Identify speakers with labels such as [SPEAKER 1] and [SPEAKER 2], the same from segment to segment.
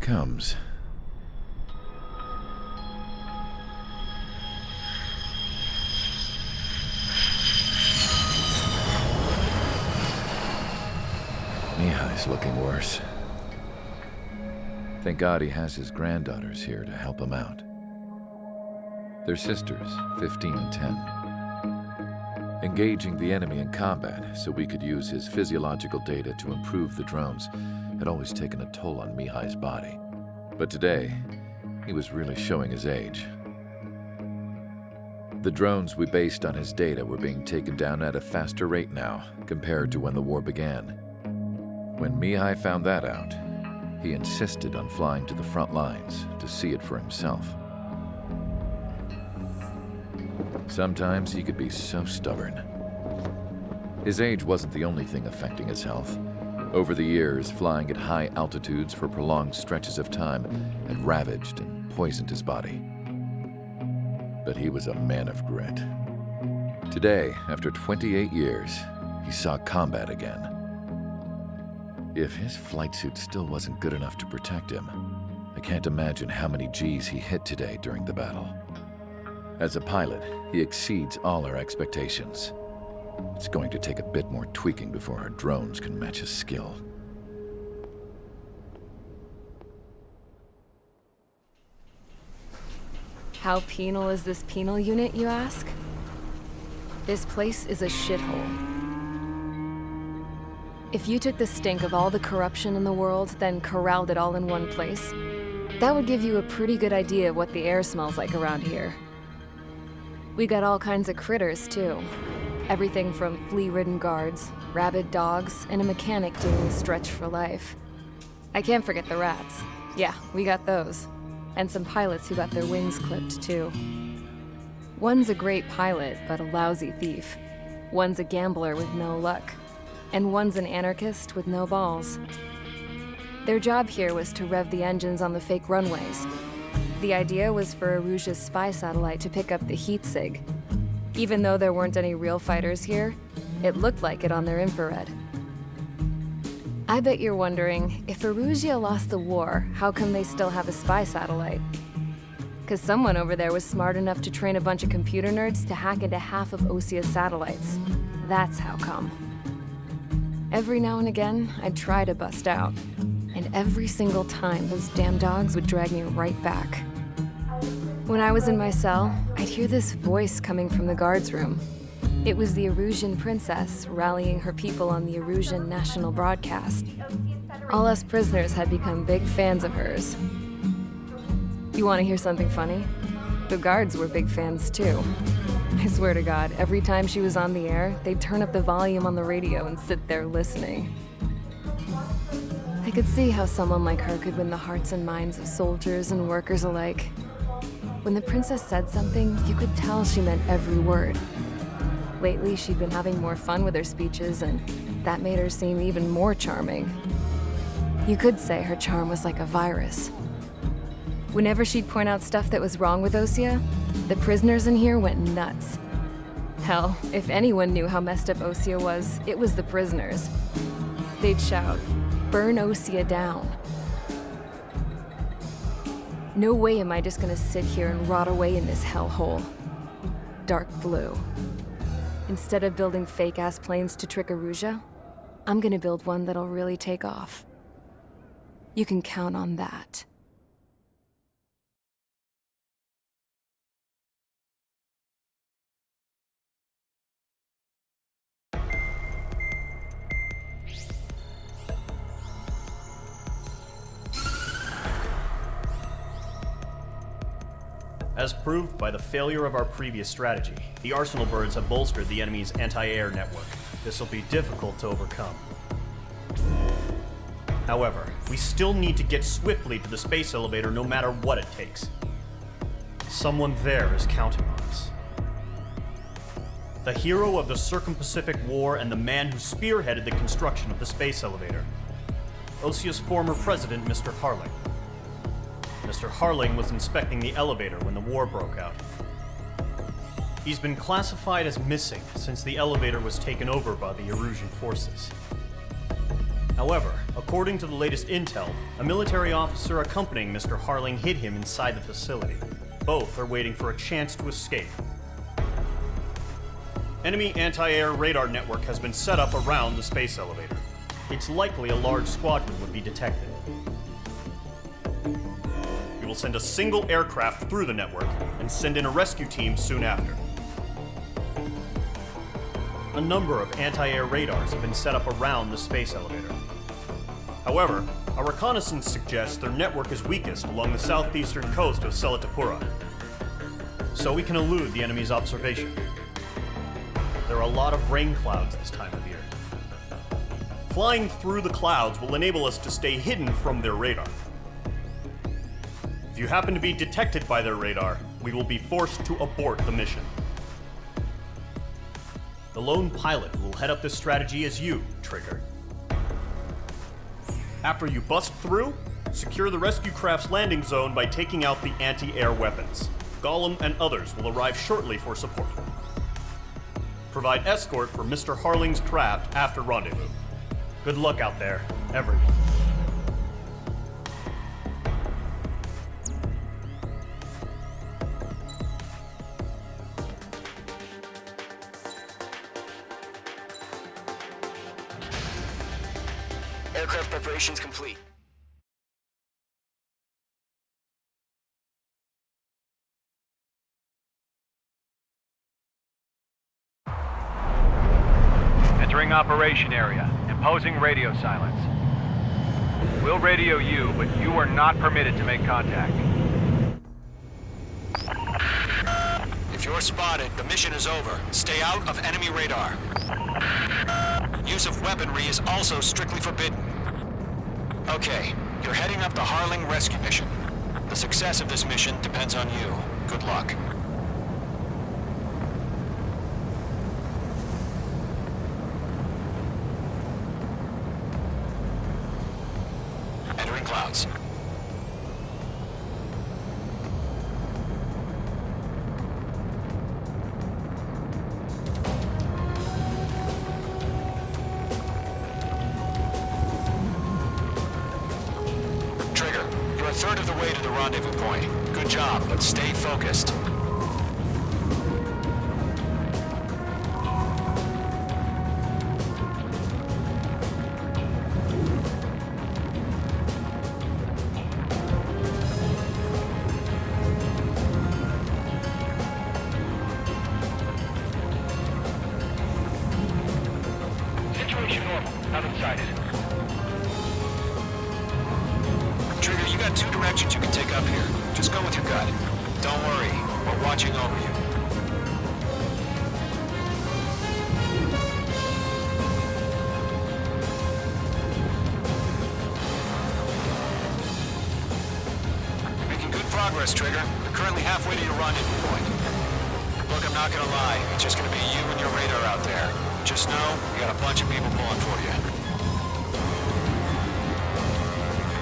[SPEAKER 1] comes. Mihai's looking worse. Thank God he has his granddaughters here to help him out. They're sisters, 15 and 10. Engaging the enemy in combat so we could use his physiological data to improve the drones had always taken a toll on Mihai's body. But today, he was really showing his age. The drones we based on his data were being taken down at a faster rate now compared to when the war began. When Mihai found that out, he insisted on flying to the front lines to see it for himself. Sometimes he could be so stubborn. His age wasn't the only thing affecting his health. Over the years, flying at high altitudes for prolonged stretches of time had ravaged and poisoned his body. But he was a man of grit. Today, after 28 years, he saw combat again. If his flight suit still wasn't good enough to protect him, I can't imagine how many Gs he hit today during the battle. As a pilot, he exceeds all our expectations. It's going to take a bit more tweaking before our drones can match his skill.
[SPEAKER 2] How penal is this penal unit, you ask? This place is a shithole. If you took the stink of all the corruption in the world, then corralled it all in one place, that would give you a pretty good idea of what the air smells like around here. We got all kinds of critters, too. Everything from flea-ridden guards, rabid dogs, and a mechanic doing a stretch for life. I can't forget the rats. Yeah, we got those. And some pilots who got their wings clipped, too. One's a great pilot, but a lousy thief. One's a gambler with no luck. And one's an anarchist with no balls. Their job here was to rev the engines on the fake runways. The idea was for Aruja's spy satellite to pick up the heat sig. Even though there weren't any real fighters here, it looked like it on their infrared. I bet you're wondering, if Aruja lost the war, how come they still have a spy satellite? 'Cause someone over there was smart enough to train a bunch of computer nerds to hack into half of Osia's satellites. That's how come. Every now and again, I'd try to bust out. And every single time, those damn dogs would drag me right back. When I was in my cell, I'd hear this voice coming from the guards room. It was the Arusian princess rallying her people on the Arusian national broadcast. All us prisoners had become big fans of hers. You want to hear something funny? The guards were big fans too. I swear to God, every time she was on the air, they'd turn up the volume on the radio and sit there listening. I could see how someone like her could win the hearts and minds of soldiers and workers alike. When the princess said something, you could tell she meant every word. Lately, she'd been having more fun with her speeches, and that made her seem even more charming. You could say her charm was like a virus. Whenever she'd point out stuff that was wrong with Osia, the prisoners in here went nuts. Hell, if anyone knew how messed up Osia was, it was the prisoners. They'd shout, "Burn Osia down." No way am I just gonna sit here and rot away in this hellhole. Dark blue. Instead of building fake-ass planes to trick Aruja, I'm gonna build one that'll really take off. You can count on that.
[SPEAKER 3] As proved by the failure of our previous strategy, the Arsenal birds have bolstered the enemy's anti-air network. This will be difficult to overcome. However, we still need to get swiftly to the space elevator no matter what it takes. Someone there is counting on us. The hero of the Circum-Pacific War and the man who spearheaded the construction of the space elevator. Osia's former president, Mr. Harling. Mr. Harling was inspecting the elevator when the war broke out. He's been classified as missing since the elevator was taken over by the Erusian forces. However, according to the latest intel, a military officer accompanying Mr. Harling hid him inside the facility. Both are waiting for a chance to escape. Enemy anti-air radar network has been set up around the space elevator. It's likely a large squadron would be detected. We will send a single aircraft through the network and send in a rescue team soon after. A number of anti-air radars have been set up around the space elevator. However, our reconnaissance suggests their network is weakest along the southeastern coast of Selatapura, so we can elude the enemy's observation. There are a lot of rain clouds this time of year. Flying through the clouds will enable us to stay hidden from their radar. If you happen to be detected by their radar, we will be forced to abort the mission. The lone pilot who will head up this strategy is you, Trigger. After you bust through, secure the rescue craft's landing zone by taking out the anti-air weapons. Gollum and others will arrive shortly for support. Provide escort for Mr. Harling's craft after rendezvous. Good luck out there, everyone.
[SPEAKER 4] Aircraft preparations complete.
[SPEAKER 5] Entering operation area. Imposing radio silence. We'll radio you, but you are not permitted to make contact.
[SPEAKER 4] If you're spotted, the mission is over. Stay out of enemy radar. Use of weaponry is also strictly forbidden. Okay, you're heading up the Harling rescue mission. The success of this mission depends on you. Good luck. Entering clouds. Trigger, you're a third of the way to the rendezvous point. Good job, but stay focused.
[SPEAKER 5] Situation normal. Nothing sighted.
[SPEAKER 4] Trigger, you got two directions you can take up here. Just go with your gut. Don't worry, we're watching over you. You're making good progress, Trigger. You're currently halfway to your rendezvous point. Look, I'm not gonna lie. It's just gonna be you and your radar out there. Just know, you got a bunch of people pulling for you.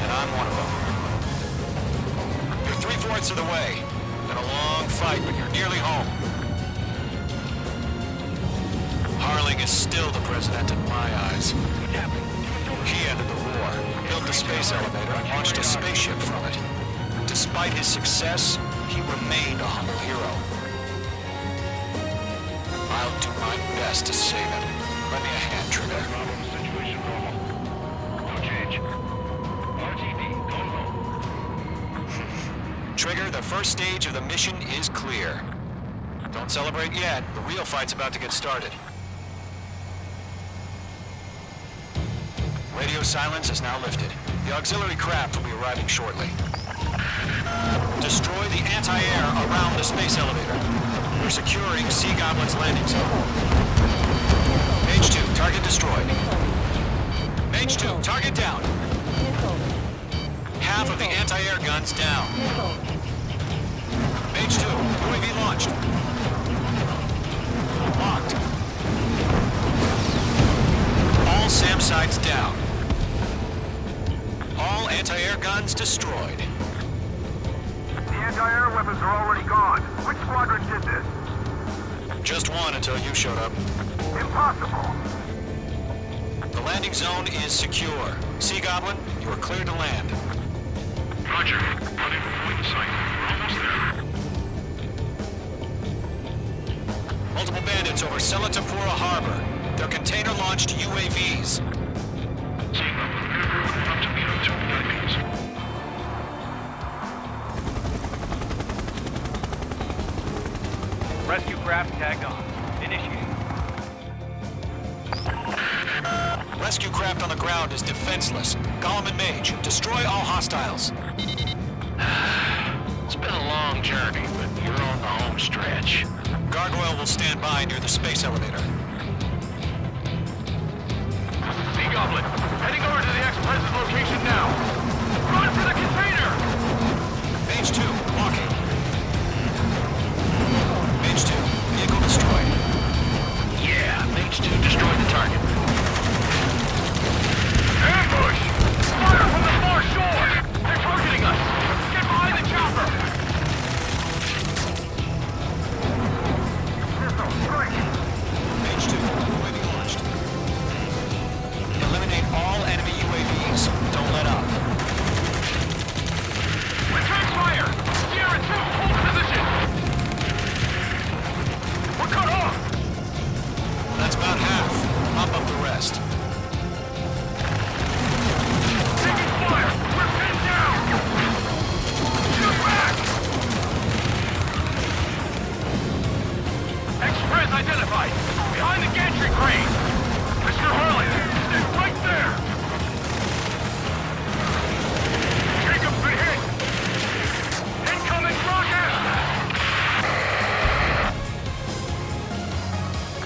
[SPEAKER 4] And I'm one of them. You're 3/4 of the way. Been a long fight, but you're nearly home. Harling is still the president in my eyes. He ended the war, built the space elevator, and launched a spaceship from it. Despite his success, he remained a humble hero. I'll do my best to save him. Lend me a hand, Trigger.
[SPEAKER 5] Situation normal. No change. RTB, going home.
[SPEAKER 4] Trigger, the first stage of the mission is clear. Don't celebrate yet. The real fight's about to get started. Radio silence is now lifted. The auxiliary craft will be arriving shortly. Destroy the anti-air around the space elevator. We're securing Sea Goblin's landing zone. Mage 2, target destroyed. Mage 2, target down. Half of the anti-air guns down. Mage 2, UAV launched. Locked. All SAM sites down. All anti-air guns destroyed.
[SPEAKER 6] The anti-air weapons are already gone. Which squadron did this?
[SPEAKER 4] Just one until you showed up.
[SPEAKER 6] Impossible.
[SPEAKER 4] The landing zone is secure. Sea Goblin, you are cleared to land.
[SPEAKER 6] Roger. Running before the site. We're almost there.
[SPEAKER 4] Multiple bandits over Selatapura Harbor. They're container-launched UAVs.
[SPEAKER 6] Sea Goblin, everyone up to the other two UAVs.
[SPEAKER 5] Rescue craft tagged on. Initiating.
[SPEAKER 4] Rescue craft on the ground is defenseless. Gollum and Mage, destroy all hostiles.
[SPEAKER 7] It's been a long journey, but you're on the home stretch.
[SPEAKER 4] Gargoyle will stand by near the space elevator.
[SPEAKER 5] Sea Goblin, heading over to the Express's location now. Run for the container!
[SPEAKER 4] Mage 2, walking. Mage 2, vehicle destroyed.
[SPEAKER 7] Yeah, Mage 2 destroyed the target.
[SPEAKER 5] Ambush! Fire from the far shore! They're targeting us! Get behind the chopper!
[SPEAKER 4] Mage 2, UAV launched. Eliminate all enemy UAVs. Don't let up.
[SPEAKER 5] Return fire! Sierra 2, hold position! We're cut off!
[SPEAKER 4] That's about half. Mop up the rest.
[SPEAKER 5] Taking fire! We're pinned down! Shoot back! Express identified! Behind the gantry crane! Mr. Hurley, stay right there! Jacob's been hit! Incoming rocket!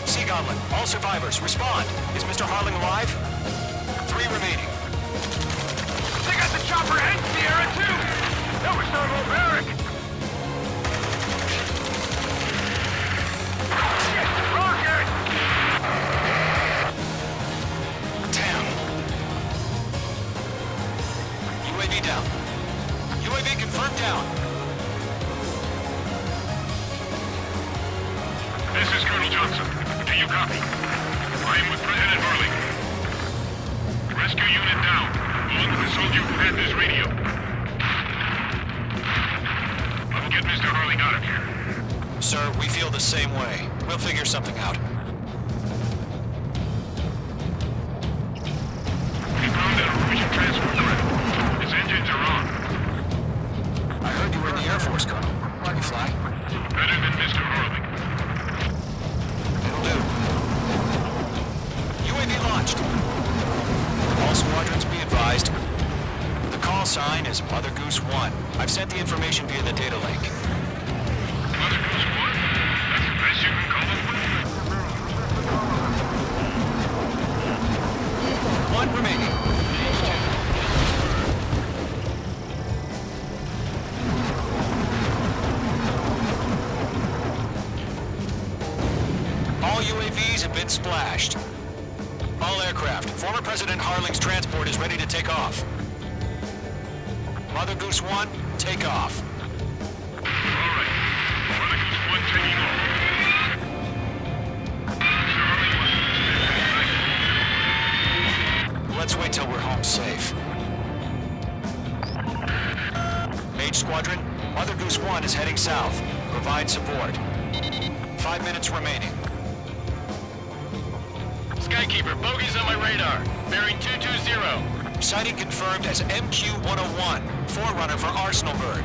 [SPEAKER 4] Sea Goblin, all survivors, respond. Is Mr. Harling alive? 3 remaining.
[SPEAKER 5] They got the chopper and Sierra too! That was thermobaric! Shit! Rocket!
[SPEAKER 4] Damn. UAV down. UAV confirmed down.
[SPEAKER 6] This is Colonel Johnson. Do you copy? I am with President Hurley. Rescue unit down. On the soldier who had this radio. I will get Mr. Hurley out of here.
[SPEAKER 4] Sir, we feel the same way. We'll figure something out.
[SPEAKER 6] We found that Norwegian transport craft. Its engines are on.
[SPEAKER 4] I heard you were in the Air Force, Colonel. Can you fly?
[SPEAKER 6] Better than Mr. Hurley.
[SPEAKER 4] It'll do. UAV launched. All squadrons be advised. The call sign is Mother Goose 1. I've sent the information via the data link.
[SPEAKER 6] Mother Goose 1? That's the best you can call it.
[SPEAKER 4] 1 remaining. All UAVs have been splashed. All aircraft. Former President Harling's transport is ready to take off. Mother Goose 1, take off.
[SPEAKER 6] All right. Mother Goose 1 taking off. Mr. Hurley,
[SPEAKER 4] Let's wait till we're home safe. Mage Squadron, Mother Goose 1 is heading south. Provide support. 5 minutes remaining.
[SPEAKER 7] Skykeeper, bogeys on my radar. Bearing 220.
[SPEAKER 4] Sighting confirmed as MQ-101, forerunner for Arsenal Bird.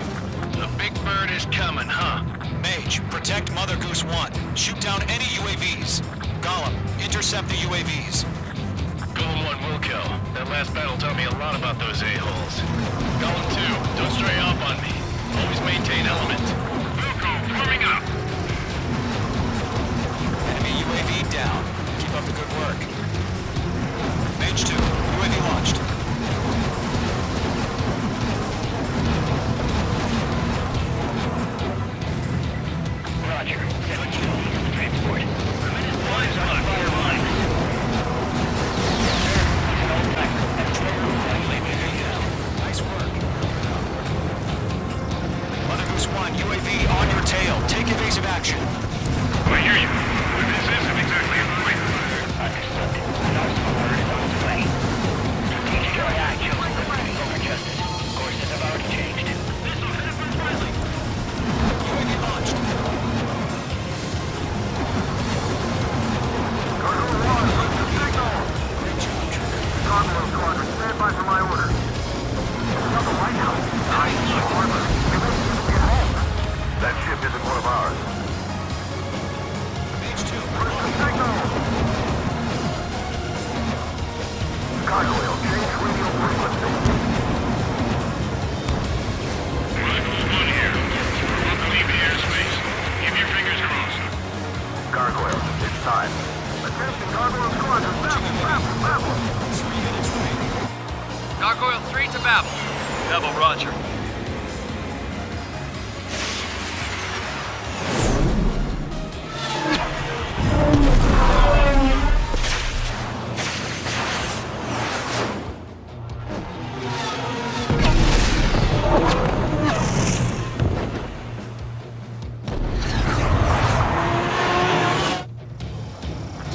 [SPEAKER 7] The big bird is coming, huh?
[SPEAKER 4] Mage, protect Mother Goose 1. Shoot down any UAVs. Gollum, intercept the UAVs.
[SPEAKER 7] Golem 1 will kill. That last battle taught me a lot about those a-holes. Golem 2, don't stray off on me. Always maintain element.
[SPEAKER 6] Wilco, forming up.
[SPEAKER 4] Enemy UAV down. Keep up the good work. Mage 2, UAV launched.
[SPEAKER 7] Roger. 7 kill. Transport. One is on fire line.
[SPEAKER 4] Nice work. Mother Goose 1, UAV on your tail. Take evasive
[SPEAKER 6] time. Attention, Gargoyle Squadron. Babel.
[SPEAKER 4] 3 minutes remaining.
[SPEAKER 5] Gargoyle 3 to Babel. Babel, roger.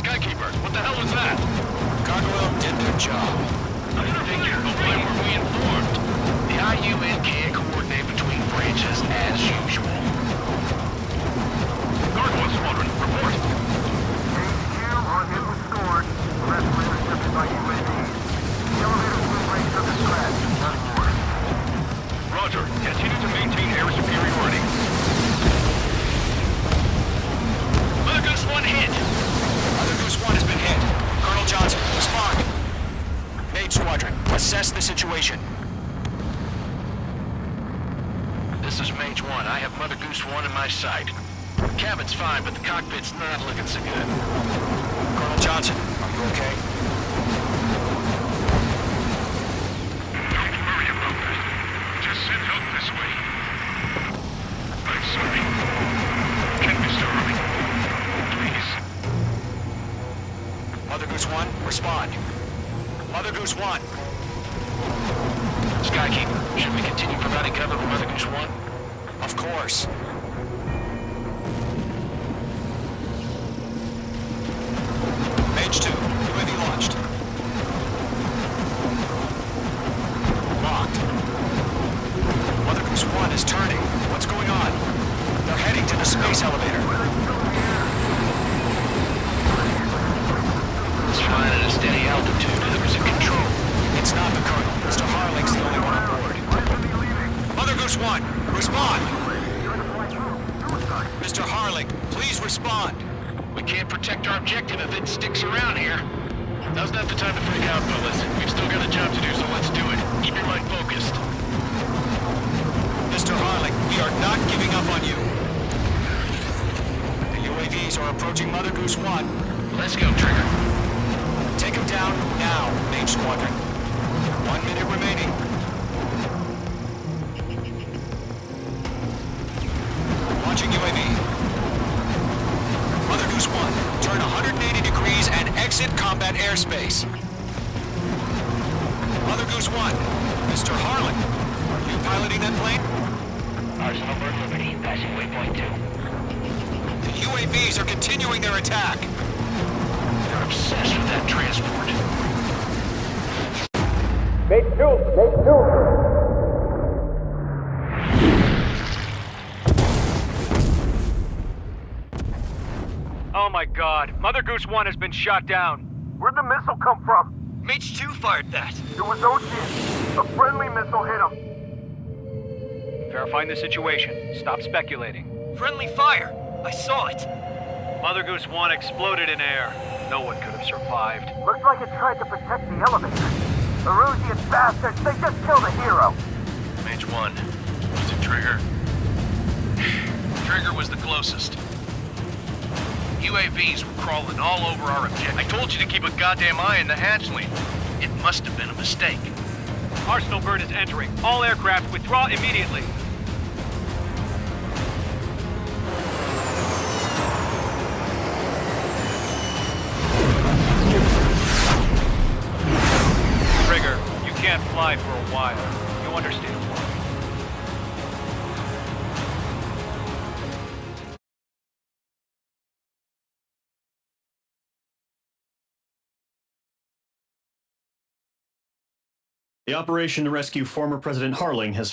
[SPEAKER 7] Skykeeper, what the hell was that?
[SPEAKER 4] Gargoyle did their job.
[SPEAKER 7] Figure, but why weren't we informed? The IUN can't coordinate between branches as usual.
[SPEAKER 6] Gargoyle Squadron, report. HQ on hit restored. Rest intercepted by UAV. The elevator will break up the threat. Nothing more.
[SPEAKER 7] Roger, continue to maintain air superiority. Mother Goose 1 hit.
[SPEAKER 4] Mother Goose 1 has been hit. Colonel Johnson, respond. Mage Squadron, assess the situation.
[SPEAKER 7] This is Mage 1. I have Mother Goose 1 in my sight. Cabin's fine, but the cockpit's not looking so good.
[SPEAKER 4] Colonel Johnson, are you okay?
[SPEAKER 6] Don't worry about that. Just send help this way. I'm sorry. Can Mr. Hurley, please?
[SPEAKER 4] Mother Goose 1, respond. Mother Goose 1.
[SPEAKER 7] Skykeeper, should we continue providing cover for Mother Goose 1?
[SPEAKER 4] Of course. Mage 2, UAV launched. Locked. Mother Goose 1 is turning. What's going on? They're heading to the space elevator.
[SPEAKER 7] It's flying at a steady altitude. Who's in control?
[SPEAKER 4] It's not the Colonel. Mr. Harling's the only one on board. Mother Goose 1, respond! Mr. Harling, please respond.
[SPEAKER 7] We can't protect our objective if it sticks around here. Now's not the time to freak out, fellas. We've still got a job to do, so let's do it. Keep your mind focused.
[SPEAKER 4] Mr. Harling, we are not giving up on you. The UAVs are approaching Mother Goose 1.
[SPEAKER 7] Let's go, Trigger.
[SPEAKER 4] Take him down now, Mage Squadron. 1 minute remaining. Launching UAV. Mother Goose 1, turn 180 degrees and exit combat airspace. Mother Goose 1, Mr. Harlan, are you piloting that plane?
[SPEAKER 8] Arsenal Bird Liberty, passing waypoint 2.
[SPEAKER 4] The UAVs are continuing their attack.
[SPEAKER 7] They're obsessed with that transport.
[SPEAKER 5] Oh my god, Mother Goose 1 has been shot down.
[SPEAKER 6] Where'd the missile come from?
[SPEAKER 4] Mage 2 fired that.
[SPEAKER 6] It was Ocean. A friendly missile hit him.
[SPEAKER 5] Verifying the situation. Stop speculating.
[SPEAKER 4] Friendly fire. I saw it.
[SPEAKER 5] Mother Goose 1 exploded in air. No one could have survived.
[SPEAKER 6] Looks like it tried to protect the elevator. The Erusian bastards, they just killed a hero.
[SPEAKER 7] Mage 1. Was it Trigger? Trigger was the closest. UAVs were crawling all over our objective. I told you to keep a goddamn eye on the hatchling. It must have been a mistake.
[SPEAKER 5] Arsenal Bird is entering. All aircraft withdraw immediately. Trigger, you can't fly for a while. You understand why.
[SPEAKER 3] The operation to rescue former President Harling has